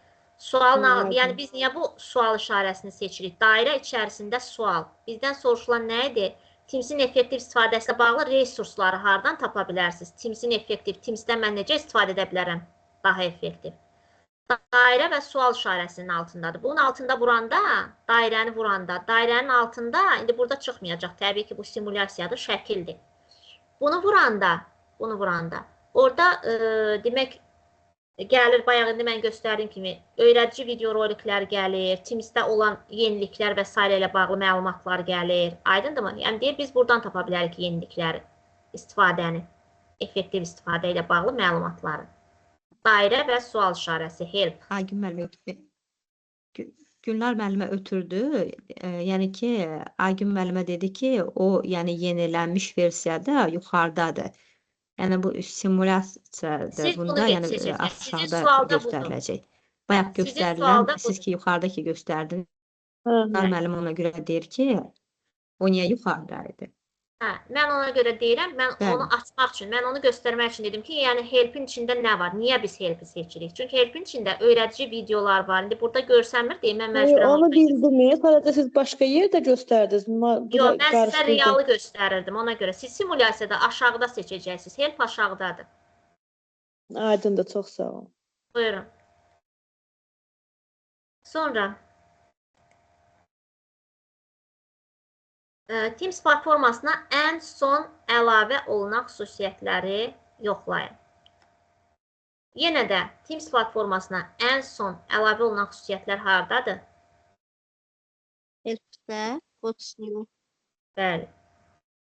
Sual, yəni biz niyə bu sual işarəsini seçirik? Dairə içərisində sual. Bizdən soruşulan nə idi? Teams-in effektiv istifadəsi ilə bağlı resursları hardan tapa bilərsiniz? Teams-in effektiv, Teams-dən mən necə istifadə edə bilərəm? Daha effektiv. Dairə və sual işarəsinin altındadır. Bunun altında vuranda, dairəni vuranda, dairənin altında, indi burada çıxmayacaq. Təbii ki, bu simulyasiyadır, şəkildir. Bunu vuranda, orada demək, gəlir, bayaq indi mən göstərdiyim kimi, öyrədici video roliklər gəlir, Teams-də olan yeniliklər və s. ilə bağlı məlumatlar gəlir. Aydındırmı? Yəni, deyir, biz buradan tapa bilərik yenilikləri, istifadəni, effektiv istifadə ilə bağlı məlumatları. Dairə və sual işarəsi, help. Aygün müəllimə Gülnar müəllimə ötürdü. Yəni ki, Aygün müəllimə dedi ki, o yəni yenilənmiş versiyada yuxarıdadır. Yəni bu simulyasiyadır. Bunda yəni aşağıda göstəriləcək. Bayaq göstərilən, siz ki yuxarıdakı göstərdiniz. Gülnar müəllim ona görə deyir ki, o niyə yuxarıdaydı? Mən ona görə deyirəm, mən onu açmaq üçün, mən onu göstərmək üçün dedim ki, yəni helpin içində nə var? Niyə biz helpi seçirik? Çünki helpin içində öyrədici videolar var. İndi burada görsənmir deyə mən məcburəm. Onu bildim. Sadəcə siz başqa yerdə göstərdiniz. Yox, mən sizə realı göstərirdim ona görə. Siz simulyasiyada aşağıda seçəcəksiniz. Help aşağıdadır. Aydındır, çox sağ olun. Buyurun. Sonra Teams platformasına ən son əlavə olunan xüsusiyyətləri yoxlayın. Yenə də Teams platformasına ən son əlavə olunan xüsusiyyətlər hardadır? Helpdə, Coach New. Bəli.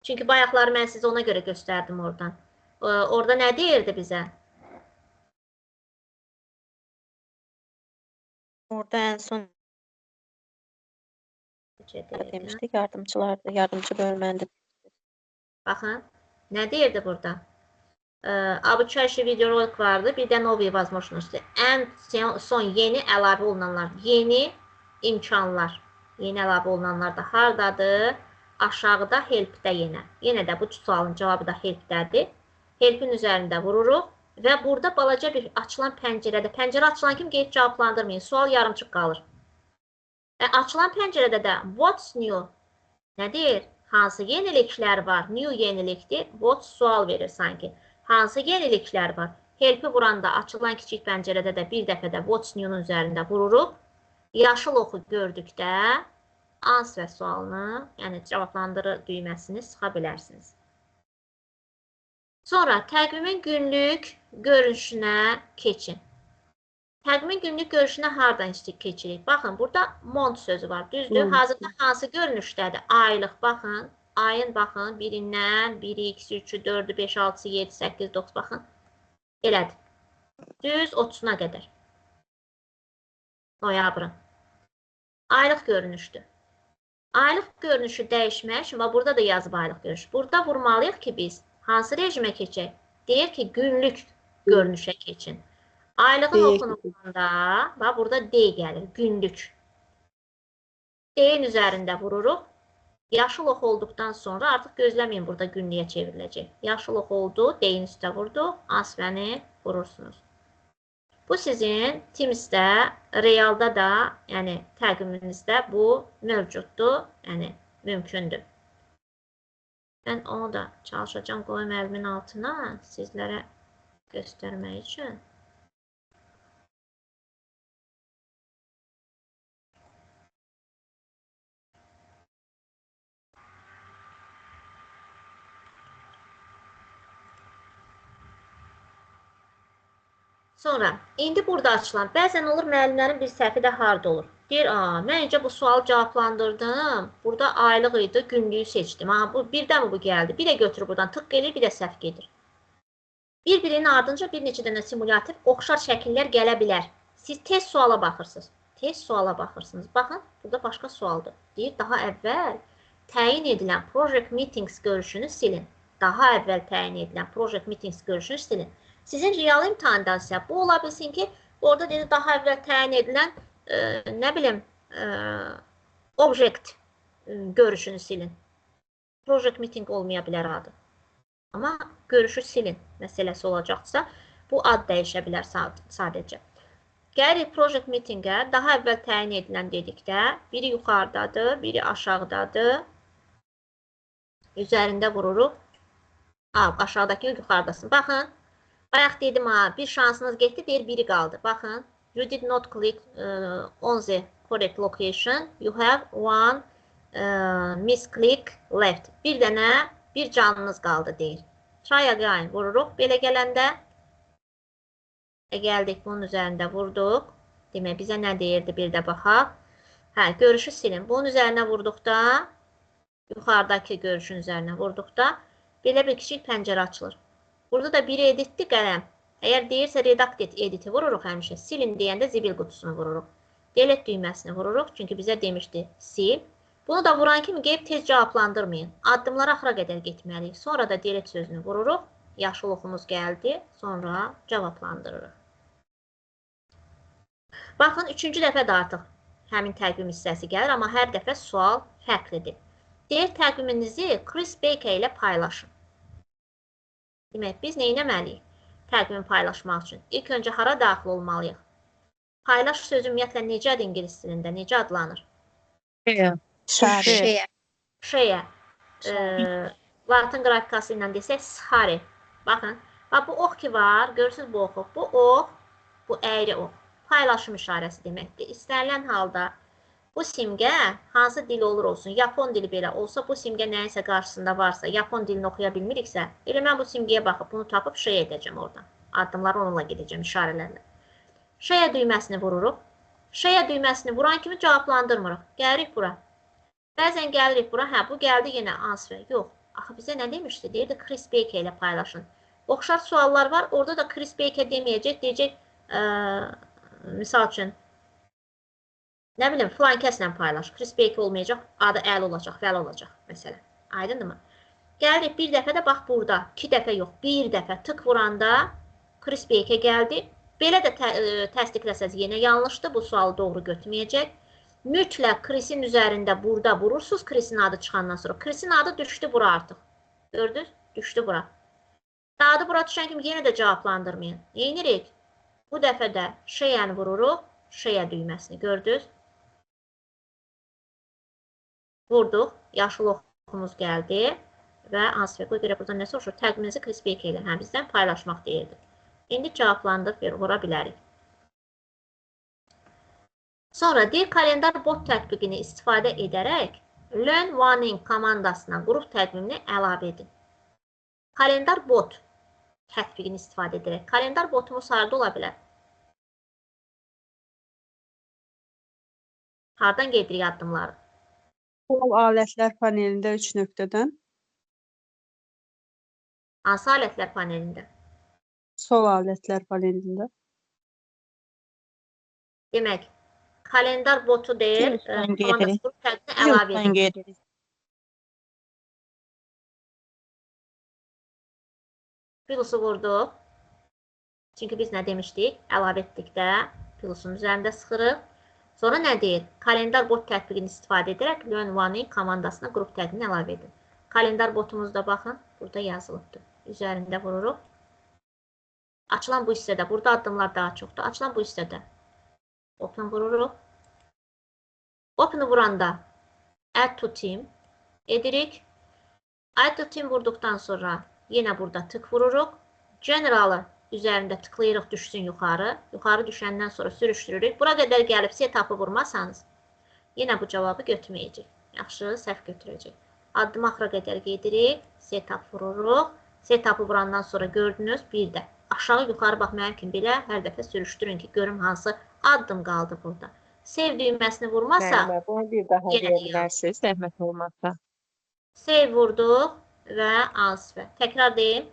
Çünki bayaqları mən sizə ona görə göstərdim oradan. Orada nə deyirdi bizə? Orada ən son demişdik, yardımcılardı, yardımcı bölməndə. Baxın, nə deyirdi burada? Обучающий videorolik vardı, bir də новые возможности. Ən son yeni əlavə olunanlar, yeni imkanlar, yeni əlavə olunanlar da hardadır? Aşağıda helpdə yenə. Yenə də bu sualın cavabı da helpdədir. Helpin üzərində vururuq və burada balaca bir açılan pəncərədə, pəncərə açılan kimi qeyd cavablandırmayın, sual yarımçıq qalır. Açılan pəncərədə də what's new? Nə deyir? Hansı yeniliklər var? New yenilikdir. What sual verir sanki. Hansı yeniliklər var? Help'i vuranda açılan kiçik pəncərədə də bir dəfə də what's new-nun üzərində vururuq. Yaşıl oxu gördükdə answer sualını, yəni cavablandırı düyməsini sıxa bilərsiniz. Sonra təqvimin günlük görünüşünə keçin. Təqvimin günlük görünüşünə hardan keçirik? Baxın, burada month sözü var, düzdür? Hazırda hansı görünüşdədir? Aylıq, baxın. Ayın, baxın, 1-dən, 1-i, 2-si, 3-ü, 4-ü, 5-i, 6-sı, 7-i, 8-i, 9-u, baxın. Elədir. Düz 30-una qədər. Noyabrın. Aylıq görünüşdür. Aylıq görünüşü dəyişmək üçün, burada da yazıb aylıq görünüş. Burada vurmalıyıq ki, biz hansı rejimə keçək? Deyir ki, günlük görünüşə keçin. Aylığın oxunulanda, burada D gəlir, günlük. D-in üzərində vururuq. Yaşıl ox olduqdan sonra artıq gözləməyin, burada günlüyə çevriləcək. Yaşıl ox oldu, D-in üstə vurduq, ansvəni vurursunuz. Bu sizin Teams-də, realda da, yəni təqviminizdə bu mövcuddur, yəni mümkündür. Mən onu da çalışacağım qoyum əlimin altına sizlərə göstərmək üçün. Sonra, indi burada açılan, bəzən olur müəllimlərin bir səhvi də harda olur. Deyir, mən öncə bu sualı cavablandırdım, burada aylıq idi, günlüyü seçdim. Birdən mi bu gəldi? Bir də götürür buradan, tık gelir, bir də səhv gedir. Bir-birinin ardınca bir neçə dənə simulyativ oxşar şəkillər gələ bilər. Siz test suala baxırsınız. Test suala baxırsınız. Baxın, burada başqa sualdır. Deyir, daha əvvəl təyin edilən Project Meetings görüşünü silin. Daha əvvəl təyin edilən Project Meetings görüşünü silin. Sizin real imtahandan isə bu ola bilsin ki, orada dedi, daha əvvəl təyin edilən, nə bilim, object görüşünü silin. Project meeting olmaya bilər adı. Amma görüşü silin məsələsi olacaqsa, bu ad dəyişə bilər sadəcə. Gəlirik project meetingə, daha əvvəl təyin edilən dedikdə, biri yuxarıdadır, biri aşağıdadır. Üzərində vururuq. Aşağıdakı yuxarıdasın. Baxın. Bayaq dedim, bir şansınız getdi, deyir, biri qaldı. Baxın, you did not click on the correct location. You have one misclick left. Bir dənə, bir canınız qaldı, deyir. Try again, vururuq. Belə gələndə, gəldik, bunun üzərində vurduq. Demək, bizə nə deyirdi, bir də baxaq. Görüşü silin. Bunun üzərinə vurduqda, yuxarıdakı görüşün üzərinə vurduqda, belə bir kiçik pəncərə açılır. Burada da biri editdir, qələm. Əgər deyirsə, redact editi vururuq həmişə. Silin deyəndə zibil qutusunu vururuq. Delete düyməsini vururuq, çünki bizə demişdi, sil. Bunu da vuran kimi qeyb tez cavablandırmayın. Addımları axıra qədər getməliyik. Sonra da delete sözünü vururuq. Yaşıl oxumuz gəldi, sonra cavablandırırıq. Baxın, 3-cü dəfə də artıq həmin təqvim hissəsi gəlir, amma hər dəfə sual fərqlidir. Deyir, təqviminizi Chris Baker ilə paylaşın. Demək, biz nə etməliyik? Təqvimi paylaşmaq üçün. İlk öncə hara daxil olmalıyıq? Paylaş sözü ümumiyyətlə necədir ingilis dilində? Necə adlanır? Share. Latin qrafikası ilə desək, share. Baxın, bu ox ki var, görürsünüz bu oxu. Bu ox, bu əyri ox. Paylaşım işarəsi deməkdir. İstənilən halda bu simgə hansı dil olur olsun, Yapon dili belə olsa, bu simgə nəyinsə qarşısında varsa, Yapon dilini oxuya bilmiriksə, elə mən bu simgəyə baxıb, bunu tapıb share edəcəm oradan. Addımları onunla gedəcəm, işarələrlə. Share düyməsini vururuq. Share düyməsini vuran kimi cavablandırmırıq. Gəlirik bura. Bəzən gəlirik bura, hə, bu gəldi yenə answer. Yox, axı bizə nə demişdi? Deyirdi Chris Baker ilə paylaşın. Oxşar suallar var, orada da Chris Baker deməyəcək, deyəcək, misal üçün, nə bilim, filan kəslə paylaş. Chris Baker olmayacaq, adı əl olacaq, vəl olacaq, məsələn. Aydındır mı? Gəlirik bir dəfə də bax burada, 2 dəfə yox, bir dəfə tık vuranda Chris Baker gəldi. Belə də təsdiqləsəz yenə yanlışdır, bu sualı doğru götürməyəcək. Mütləq Chris'in üzərində burada vurursunuz, Chris'in adı çıxandan sonra. Chris'in adı düşdü bura artıq. Gördünüz? Düşdü bura. Adı bura düşən kimi yenə də cavablandırmayın. Neyinirik? Bu dəfə də şeyəni vururuq, şeyə düyməsini. Gördünüz? Vurduq. Yaşıl oxumuz gəldi. Və answer. Qoy görə buradan nə soruşur? Təqviminizi Chris Baker ilə həm bizdən paylaşmaq deyildi. İndi cavablandırıb vura bilərik. Sonra dil kalendar bot tətbiqini istifadə edərək Learn One-in komandasına qrup təqvimini əlavə edin. Kalendar bot tətbiqini istifadə edərək. Kalendar botumuz harada ola bilər? Hardan gedirik addımları? Sol alətlər panelində 3 nöqtədən. Hansı alətlər panelində? Sol alətlər panelində. Demək, kalendar botu deyil, komandası qrup təqvimini əlavə edin. Plusu vurduq. Çünki biz nə demişdik? Əlavə etdikdə plusun üzərində sıxırıq. Sonra nə deyir? Kalendar bot tətbiqini istifadə edərək Learn One-in komandasına qrup təqvimini əlavə edin. Kalendar botumuzda baxın, burada yazılıbdır. Üzərində vururuq. Açılan bu hissədə, burada addımlar daha çoxdur. Açılan bu hissədə. Open vururuq. Open'ı vuranda Add to Team edirik. Add to Team vurduqdan sonra yenə burada tık vururuq. Generalı üzərində tıklayırıq düşsün yuxarı. Yuxarı düşəndən sonra sürüşdürürük. Bura qədər gəlib setup'ı vurmasanız yenə bu cavabı götürməyəcək. Yaxşı, səhv götürəcək. Addım axıra qədər gedirik. Setup vururuq. Setup'ı vurandan sonra gördünüz bir də. Aşağı yuxarı bax mənim kimi belə hər dəfə sürüşdürün ki, görüm hansı addım qaldı burada. Save düyməsini vurmasa bunu bir daha deyə bilərsiniz, zəhmət olmazsa. Save vurduq və answer. Təkrar deyim.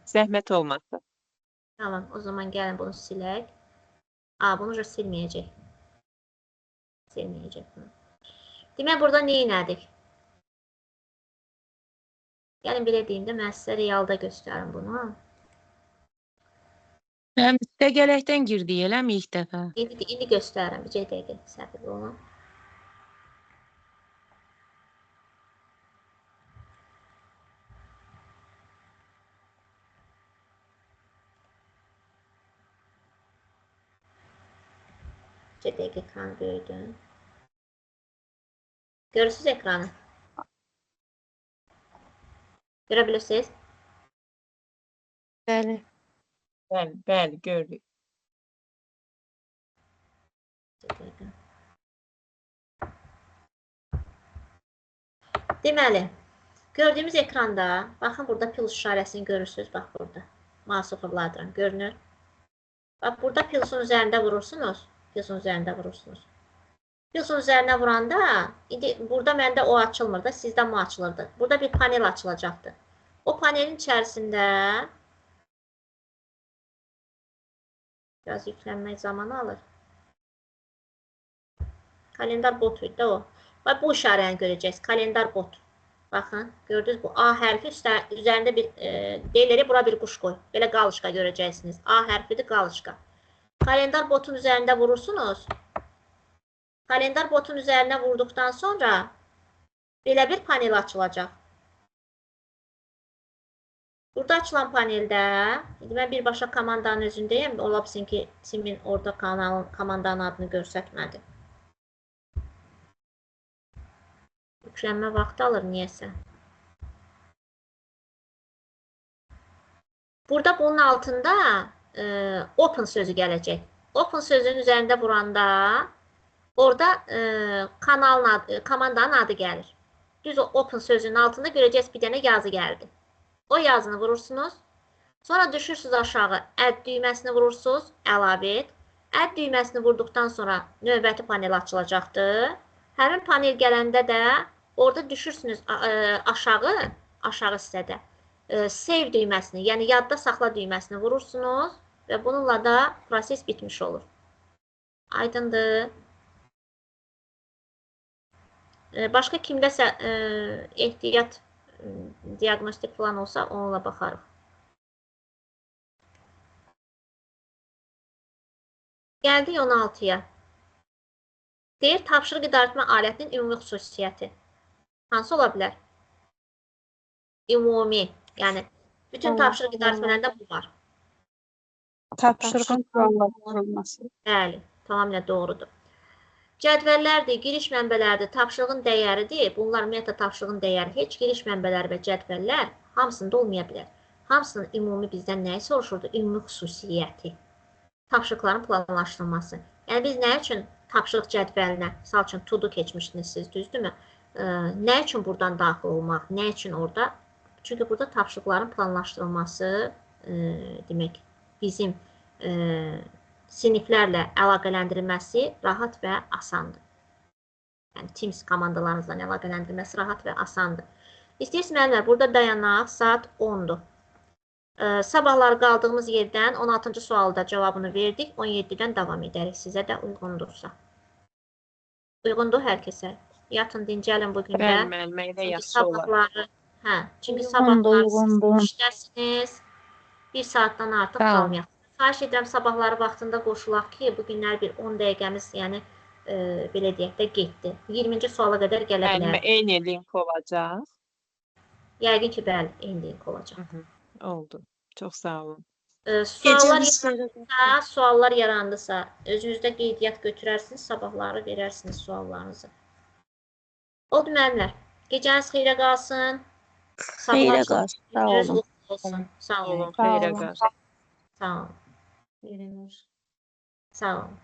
Zəhmət olmazsa. Tamam, o zaman gəlin bunu silək. Bunu silməyəcək. Silməyəcək bunu. Demək, burada nə elədik? Gəlin belə deyim də, mən sizə realda göstərim bunu. Sizə gələkdən girdik, eləmi ilk dəfə? İndi göstərirəm, bir dəqiqə səbir olun. Bir dəqiqə ekranı böyüdüm. Görürsünüz ekranı? Görə bilirsiniz? Bəli. Bəli, gördük. Deməli, gördüyümüz ekranda, baxın burada plus işarəsini görürsünüz, bax burada. Masufurladıram, görünür. Bax burada plusun üzərində vurursunuz. Plusun üzərində vurursunuz. Plusun üzərinə vuranda, indi burada məndə o açılmır da, sizdə bu açılırdı. Burada bir panel açılacaqdı. O panelin içərisində biraz yüklənmək zamanı alır. Kalendar botuydu da o. Bax, bu işarəni görəcəksiniz. Kalendar bot. Baxın, gördünüz bu A hərfi üzərində bir deyilir, bura bir quş qoy. Belə qalışqa görəcəksiniz. A hərfidir, qalışqa. Kalendar botun üzərində vurursunuz. Kalendar botun üzərinə vurduqdan sonra belə bir panel açılacaq. Burada açılan paneldə, mən birbaşa komandanın özündəyəm. Ola bilsin ki, simin orada komandanın adını göstərmədi. Yüklənmə vaxtı alır, niyəsə. Burada bunun altında open sözü gələcək. Open sözünün üzərində vuranda orada komandanın adı gəlir. Düz o open sözünün altında görəcəyiz bir dənə yazı gəldi. O yazını vurursunuz. Sonra düşürsünüz aşağı. Add düyməsini vurursunuz. Əlavə et. Add düyməsini vurduqdan sonra növbəti panel açılacaqdır. Həmin panel gələndə də orada düşürsünüz aşağı hissədə. Save düyməsini, yəni yadda saxla düyməsini vurursunuz və bununla da proses bitmiş olur. Aydındır. Başqa kimdəsə ehtiyat diaqnostik plan olsa, onunla baxarıq. Gəldik 16-ya. Deyir, tapşırıq idarəetmə alətinin ümumi xüsusiyyəti. Hansı ola bilər? Ümumi, yəni bütün tapşırıq idarəetmələrində bu var. Tapşırığın planlaşdırılması. Bəli, tamamilə doğrudur. Cədvəllərdir, giriş mənbələrdir, tapşırığın dəyəridir. Bunlar ümumiyyətlə tapşırığın dəyəri. Heç giriş mənbələri və cədvəllər hamısında olmaya bilər. Hamısının ümumi bizdən nəyi soruşurdu? Ümumi xüsusiyyəti. Tapşırıqların planlaşdırılması. Yəni biz nə üçün tapşırıq cədvəlinə, misal üçün to-do keçmişdiniz siz, düzdürmü? Nə üçün buradan daxil olmaq? Nə üçün orada? Çünki burada tapşırıqların planlaşdırılması demək bizim siniflərlə əlaqələndirilməsi rahat və asandır. Yəni Teams komandalarınızla əlaqələndirilməsi rahat və asandır. İstəyirsiniz müəllimlər, burada dayanaq, saat 10-dur. Sabahlar qaldığımız yerdən 16-cı sualda cavabını verdik, 17-dən davam edərik, sizə də uyğundursa. Uyğundur hər kəsə. Yatın, dincəlin bugün də. Bəli, müəllimə də yaxşı olar. Çünki sabahlar işlərsiniz, bir saatdan artıq qalmayaq. Xahiş edirəm, sabahları vaxtında qoşulaq ki, bugünlər bir 10 dəqiqəmiz, yəni belə deyək də getdi. 20-ci suala qədər gələ bilər. Müəllimə, eyni link olacaq. Yəqin ki, bəli, eyni link olacaq. Oldu. Çox sağ olun. Suallar yarandısa, özünüzdə qeydiyyat götürərsiniz, sabahları verərsiniz suallarınızı. Oldu müəllimlər. Gecəniz xeyrə qalsın. Xeyrə qalsın. Sağ olun. Sağ olun. Xeyrə qalsın. Sağ olun. Sağ olun.